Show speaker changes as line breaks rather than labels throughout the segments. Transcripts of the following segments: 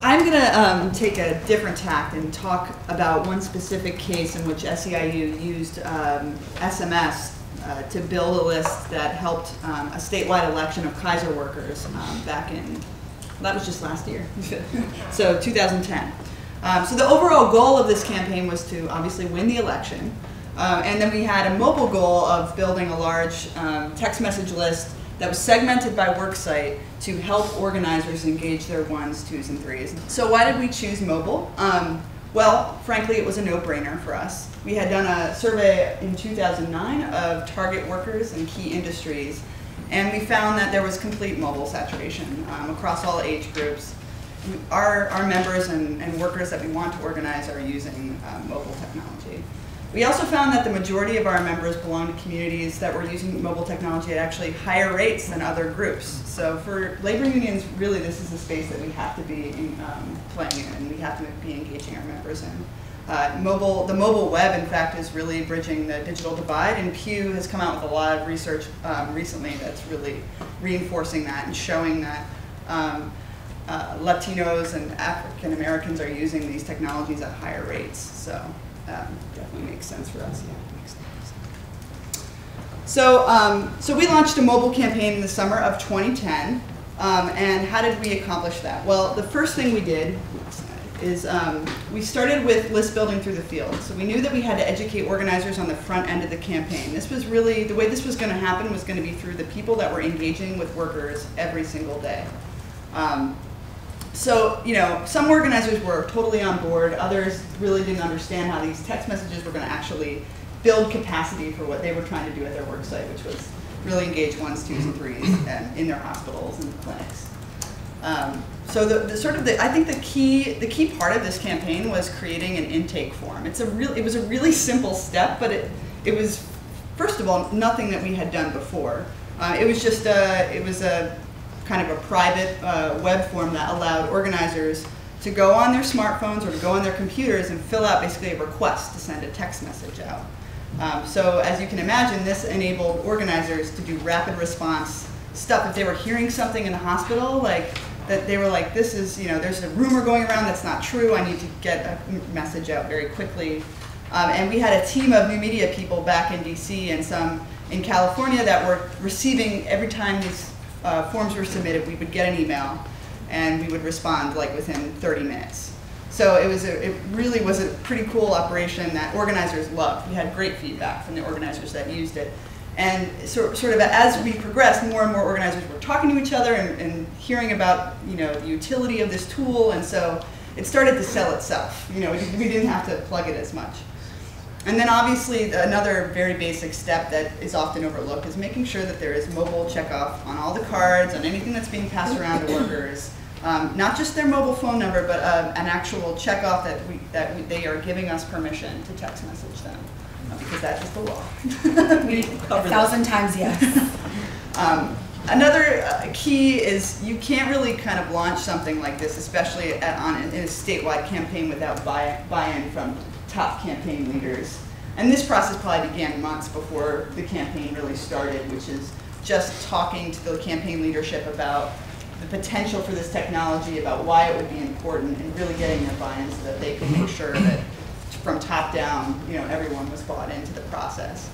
I'm going to take a different tack and talk about one specific case in which SEIU used SMS to build a list that helped a statewide election of Kaiser workers back in, that was just last year, so 2010. So the overall goal of this campaign was to obviously win the election. And then we had a mobile goal of building a large text message list that was segmented by worksite to help organizers engage their 1s, 2s, and 3s. So why did we choose mobile? Well, frankly, it was a no-brainer for us. We had done a survey in 2009 of target workers in key industries, and we found that there was complete mobile saturation across all age groups. Our members and workers that we want to organize are using mobile technology. We also found that the majority of our members belong to communities that were using mobile technology at actually higher rates than other groups. So for labor unions, really this is a space that we have to be playing in, and we have to be engaging our members in. The mobile web, in fact, is really bridging the digital divide, and Pew has come out with a lot of research recently that's really reinforcing that and showing that Latinos and African Americans are using these technologies at higher rates. So definitely makes sense for us. Yeah, makes sense. So we launched a mobile campaign in the summer of 2010, and how did we accomplish that? Well, the first thing we did is we started with list building through the field. So we knew that we had to educate organizers on the front end of the campaign. This was really, the way this was going to happen was going to be through the people that were engaging with workers every single day. So, you know, some organizers were totally on board, others really didn't understand how these text messages were going to actually build capacity for what they were trying to do at their work site, which was really engage 1s, 2s, and 3s in their hospitals and clinics. So I think the key part of this campaign was creating an intake form. It was a really simple step, but it was, first of all, nothing that we had done before. It was just a kind of a private web form that allowed organizers to go on their smartphones or to go on their computers and fill out basically a request to send a text message out. So as you can imagine, this enabled organizers to do rapid response stuff. If they were hearing something in the hospital, like that they were like, this is, you know, there's a rumor going around that's not true, I need to get a message out very quickly. And we had a team of new media people back in DC and some in California that were receiving, every time these forms were submitted, we would get an email and we would respond like within 30 minutes. So it really was a pretty cool operation that organizers loved. We had great feedback from the organizers that used it. And sort of as we progressed, more and more organizers were talking to each other and hearing about, you know, the utility of this tool, and so it started to sell itself. You know, we didn't have to plug it as much. And then obviously another very basic step that is often overlooked is making sure that there is mobile checkoff on all the cards, on anything that's being passed around to workers. Not just their mobile phone number, but an actual checkoff that they are giving us permission to text message them. Because that is the law. We cover 1,000 times yes. Another key is you can't really kind of launch something like this, especially in a statewide campaign, without buy-in from top campaign leaders. And this process probably began months before the campaign really started, which is just talking to the campaign leadership about the potential for this technology, about why it would be important, and really getting their buy-in so that they could make sure that from top down, you know, everyone was bought into the process.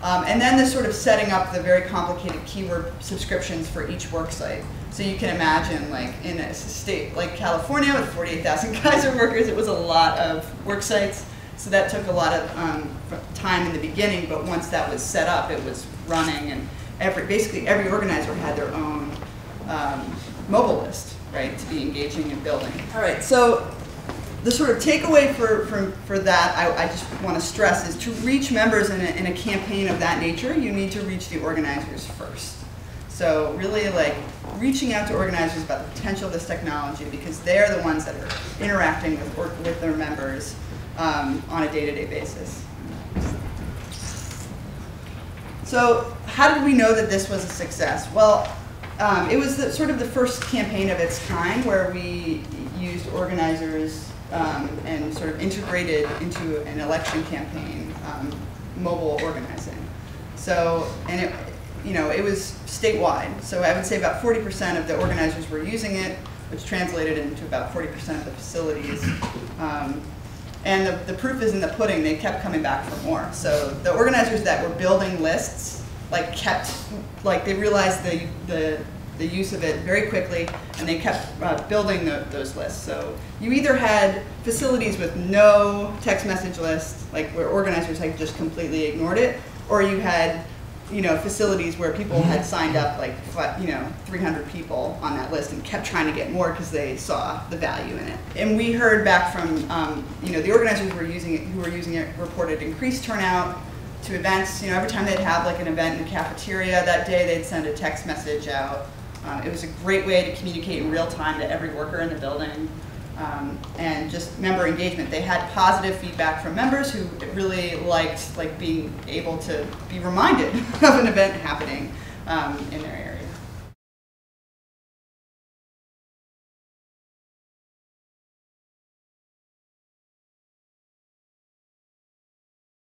And then the sort of setting up the very complicated keyword subscriptions for each work site. So you can imagine, like in a state like California with 48,000 Kaiser workers, it was a lot of work sites. So that took a lot of time in the beginning, but once that was set up, it was running, and basically every organizer had their own mobile list, right, to be engaging and building. All right, so the sort of takeaway for that, I just want to stress, is to reach members in a campaign of that nature, you need to reach the organizers first. So really, like, reaching out to organizers about the potential of this technology, because they're the ones that are interacting with their members on a day-to-day basis. So how did we know that this was a success? Well, it was sort of the first campaign of its kind where we used organizers and sort of integrated into an election campaign mobile organizing. So, and it was statewide. So I would say about 40% of the organizers were using it, which translated into about 40% of the facilities. And the proof is in the pudding. They kept coming back for more. So the organizers that were building lists, they realized the use of it very quickly, and they kept building those lists. So you either had facilities with no text message list, like where organizers had just completely ignored it, or you had facilities where people had signed up 300 people on that list and kept trying to get more because they saw the value in it. And we heard back from the organizers who were using it reported increased turnout to events. Every time they'd have an event in the cafeteria that day, they'd send a text message out. It was a great way to communicate in real time to every worker in the building. And just member engagement. They had positive feedback from members who really liked being able to be reminded of an event happening in their area.